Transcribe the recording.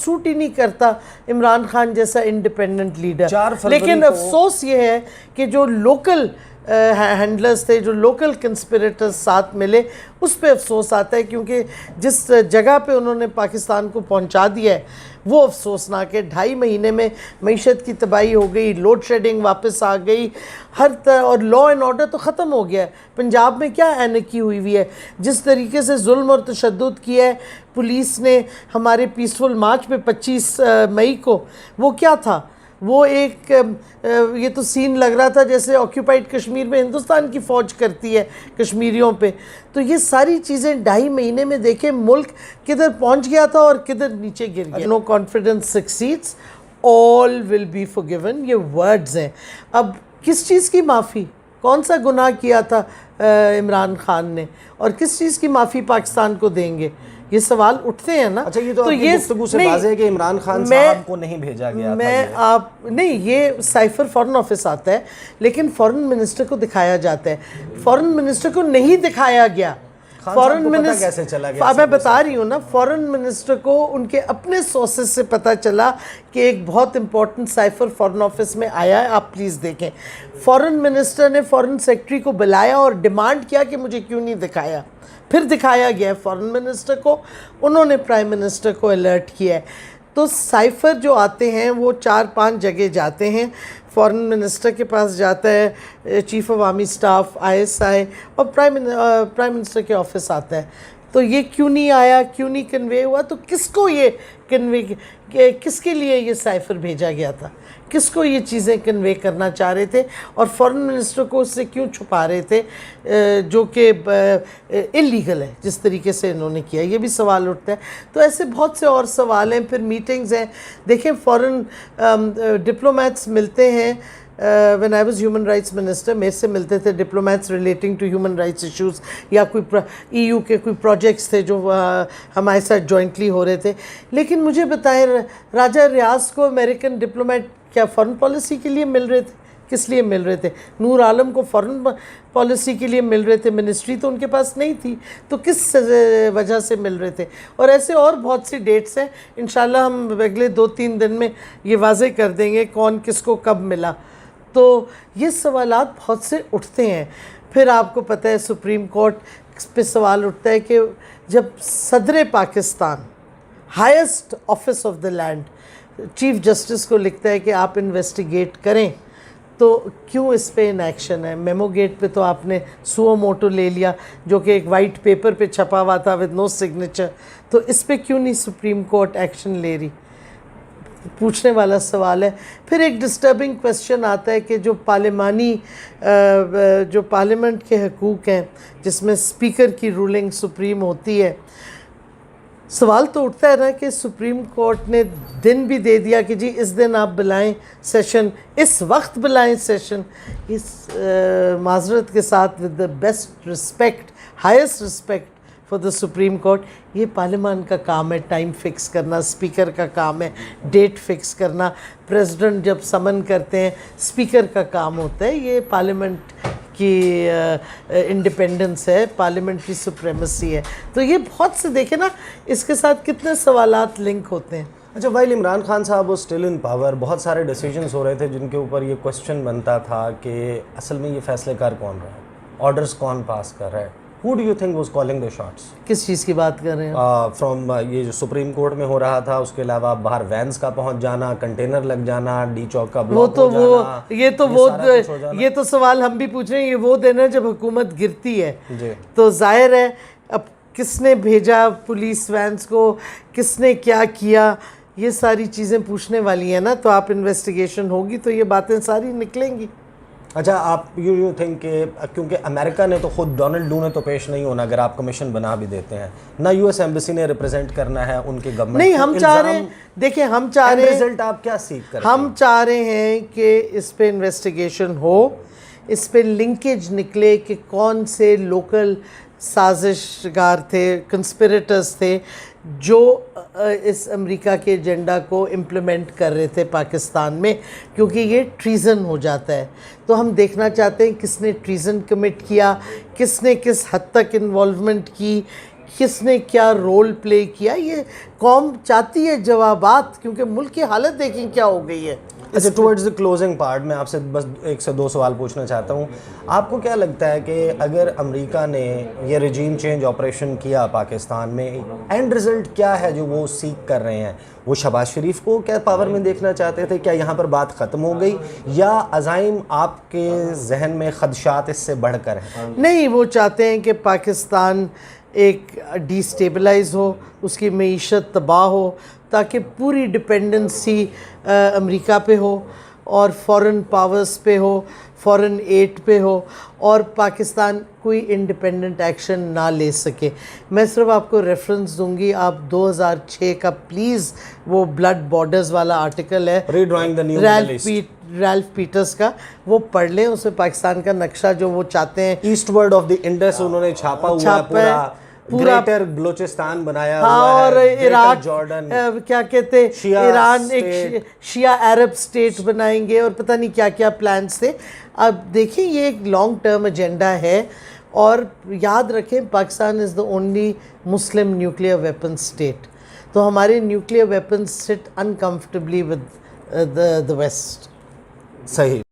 Suit ही नहीं करता इमरान खान जैसा इंडिपेंडेंट लीडर। लेकिन अफसोस ये है कि जो लोकल हैंडलर्स थे, जो लोकल कंस्पिरेटर्स साथ मिले, उस पे अफसोस आता है, क्योंकि जिस जगह पे उन्होंने पाकिस्तान को पहुंचा दिया है वो अफसोसनाक है। 2.5 महीने में मईशत की तबाही हो गई, लोड शेडिंग वापस आ गई, और लॉ एंड ऑर्डर तो ख़त्म हो गया है। पंजाब में क्या एनकी हुई है, जिस तरीके से जुल्म और तशद्दुद किया है पुलिस ने हमारे पीसफुल मार्च पे 25 मई को, वो क्या था? वो एक ये तो सीन लग रहा था जैसे ऑक्यूपाइड कश्मीर में हिंदुस्तान की फ़ौज करती है कश्मीरियों पे। तो ये सारी चीज़ें 2.5 महीने में देखें मुल्क किधर पहुंच गया था और किधर नीचे गिर गया। No confidence succeeds, all will be forgiven, ये वर्ड्स हैं। अब किस चीज़ की माफ़ी, कौन सा गुनाह किया था इमरान खान ने, और किस चीज़ की माफ़ी पाकिस्तान को देंगे? ये सवाल उठते हैं ना। अच्छा, ये तो ये गुफ्तगू से वाज़ेह है कि इमरान खान साहब को नहीं भेजा गया था। नहीं, ये साइफर फॉरेन ऑफिस आता है, लेकिन फॉरेन मिनिस्टर को दिखाया जाता है, फॉरेन मिनिस्टर को नहीं दिखाया गया। फॉरेन मिनिस्टर कैसे चला गया? मैं बता रही हूँ ना, फॉरेन मिनिस्टर को उनके अपने सोर्सेज से पता चला कि एक बहुत इंपॉर्टेंट साइफर फॉरेन ऑफिस में आया है, आप प्लीज़ देखें। फॉरेन मिनिस्टर ने फॉरेन सेक्रेटरी को बुलाया और डिमांड किया कि मुझे क्यों नहीं दिखाया। फिर दिखाया गया है फॉरेन मिनिस्टर को, उन्होंने प्राइम मिनिस्टर को अलर्ट किया है। तो साइफर जो आते हैं वो 4-5 जगह जाते हैं। फॉरेन मिनिस्टर के पास जाता है, chief of army staff, ISI, और प्राइम मिनिस्टर के ऑफिस आता है। तो ये क्यों नहीं आया, क्यों नहीं कन्वे हुआ? तो किसको ये कन्वे, किसके लिए ये साइफर भेजा गया था, किसको ये चीज़ें कन्वे करना चाह रहे थे, और फॉरेन मिनिस्टर को उससे क्यों छुपा रहे थे, जो कि इलीगल है जिस तरीके से इन्होंने किया? ये भी सवाल उठता है। तो ऐसे बहुत से और सवाल हैं। फिर मीटिंग्स हैं, देखें फॉरेन डिप्लोमेट्स मिलते हैं। When I was human rights minister, मेरे से मिलते थे diplomats relating to human rights issues, या कोई EU के कोई प्रोजेक्ट्स थे जो हमारे साथ जॉइंटली हो रहे थे। लेकिन मुझे बताएं, राजा रियाज को अमेरिकन डिप्लोमेट क्या फॉरेन पॉलिसी के लिए मिल रहे थे? किस लिए मिल रहे थे? नूर आलम को फॉरेन पॉलिसी के लिए मिल रहे थे, मिनिस्ट्री तो उनके पास नहीं थी, तो किस वजह से मिल रहे थे? और ऐसे और बहुत सी डेट्स हैं, इंशाल्लाह हम अगले 2-3 दिन में ये वाज़े कर देंगे कौन किसको कब मिला। तो ये सवालात बहुत से उठते हैं। फिर आपको पता है सुप्रीम कोर्ट पे सवाल उठता है कि जब सदर Pakistan, highest office of the land, chief justice को लिखता है कि आप इन्वेस्टिगेट करें, तो क्यों इस पे इनएक्शन है? मेमो गेट पे तो आपने सुओ मोटो ले लिया, जो कि एक वाइट पेपर पे छपा हुआ था विद नो सिग्नेचर, तो इस पे क्यों नहीं सुप्रीम कोर्ट एक्शन ले रही? पूछने वाला सवाल है। फिर एक डिस्टर्बिंग क्वेश्चन आता है कि जो पार्लियामेंट के हकूक़ हैं, जिसमें स्पीकर की रूलिंग सुप्रीम होती है, सवाल तो उठता है ना कि सुप्रीम कोर्ट ने दिन भी दे दिया कि जी इस दिन आप बुलाएं सेशन, इस वक्त बुलाएं सेशन। इस माजरत के साथ, with the best respect, highest respect for the supreme court, ये पार्लियामान का काम है टाइम फिक्स करना, स्पीकर का काम है डेट फिक्स करना। प्रेसिडेंट जब समन करते हैं स्पीकर का काम होता है। ये पार्लियामेंट की इंडिपेंडेंस है, पार्लियामेंट्री सुप्रीमेसी है। तो ये बहुत से देखें ना, इसके साथ कितने सवालात लिंक होते हैं। अच्छा, वाइल इमरान खान साहब वो स्टिल इन पावर, बहुत सारे डिसीजंस हो रहे थे जिनके ऊपर ये क्वेश्चन बनता था कि असल में ये फैसले कर कौन रहा है, ऑर्डर्स कौन पास कर रहा है। Who do you think was calling the shots? किस चीज़ की बात कर रहे हैं? फ्रॉम ये जो सुप्रीम कोर्ट में हो रहा था, उसके अलावा बाहर वैन्स का पहुंच जाना, कंटेनर लग जाना, डी चौक का ब्लॉक हो जाना, ये तो सवाल हम भी पूछ रहे हैं। ये वो दिन है जब हुकूमत गिरती है जी। तो जाहिर है अब किसने भेजा पुलिस वैन्स को, किसने क्या किया, ये सारी चीज़ें पूछने वाली हैं ना। तो आप इन्वेस्टिगेशन होगी तो ये बातें सारी निकलेंगी। अच्छा, आप यू थिंक कि क्योंकि अमेरिका ने तो खुद डोनाल्ड डू ने तो पेश नहीं होना अगर आप कमीशन बना भी देते हैं ना, US एम्बेसी ने रिप्रेजेंट करना है उनकी गवर्नमेंट नहीं, हम चाह रहे हैं, देखिए हम चाह रहे हैं, रिजल्ट आप क्या सीख कर, हम चाह रहे हैं कि इस पे इन्वेस्टिगेशन हो, इस पे लिंकेज निकले कि कौन से लोकल साजिशगार थे, कंस्पिरेटर्स थे जो इस अमेरिका के एजेंडा को इम्प्लीमेंट कर रहे थे पाकिस्तान में, क्योंकि ये ट्रीज़न हो जाता है। तो हम देखना चाहते हैं किसने ट्रीज़न कमिट किया, किसने किस हद तक इन्वॉल्वमेंट की, کس نے کیا رول پلے کیا. یہ قوم چاہتی ہے جوابات, کیونکہ ملک کی حالت دیکھیں کیا ہو گئی ہے. اچھا, ٹورڈز دی کلوزنگ پارٹ میں آپ سے بس 1 سے 2 سوال پوچھنا چاہتا ہوں. آپ کو کیا لگتا ہے کہ اگر امریکہ نے یہ رجیم چینج آپریشن کیا پاکستان میں, اینڈ رزلٹ کیا ہے جو وہ سیکھ کر رہے ہیں؟ وہ شہباز شریف کو کیا پاور میں دیکھنا چاہتے تھے؟ کیا یہاں پر بات ختم ہو گئی, یا عزائم آپ کے ذہن میں خدشات اس سے بڑھ کر ہیں؟ نہیں, وہ چاہتے ہیں کہ پاکستان ایک ڈی سٹیبلائز ہو, اس کی معیشت تباہ ہو, تاکہ پوری ڈپینڈنسی امریکہ پہ ہو اور فورن پاورز پہ ہو, فورن ایڈ پہ ہو, اور پاکستان کوئی انڈیپینڈنٹ ایکشن نہ لے سکے. میں صرف آپ کو ریفرنس دوں گی, آپ 2006 کا پلیز وہ بلڈ بارڈرز والا آرٹیکل ہے redrawing the new Middle East, Ralph Peters کا, وہ پڑھ لیں. اس میں پاکستان کا نقشہ جو وہ چاہتے ہیں eastward of the Indus انہوں نے چھاپا ہوا ہے, پورا گریٹر بلوچستان بنایا ہوا ہے, اور عراق جارڈن, کیا کہتے ہیں, ایران ایک شیعہ عرب سٹیٹ بنائیں گے, اور پتہ نہیں کیا کیا پلانس تھے. اب دیکھیں یہ ایک لانگ ٹرم ایجنڈا ہے, اور یاد رکھیں Pakistan is the only Muslim nuclear weapon state, تو ہمارے نیوکلیئر ویپنس سٹ انکمفرٹیبلی ود دا ویسٹ. صحیح.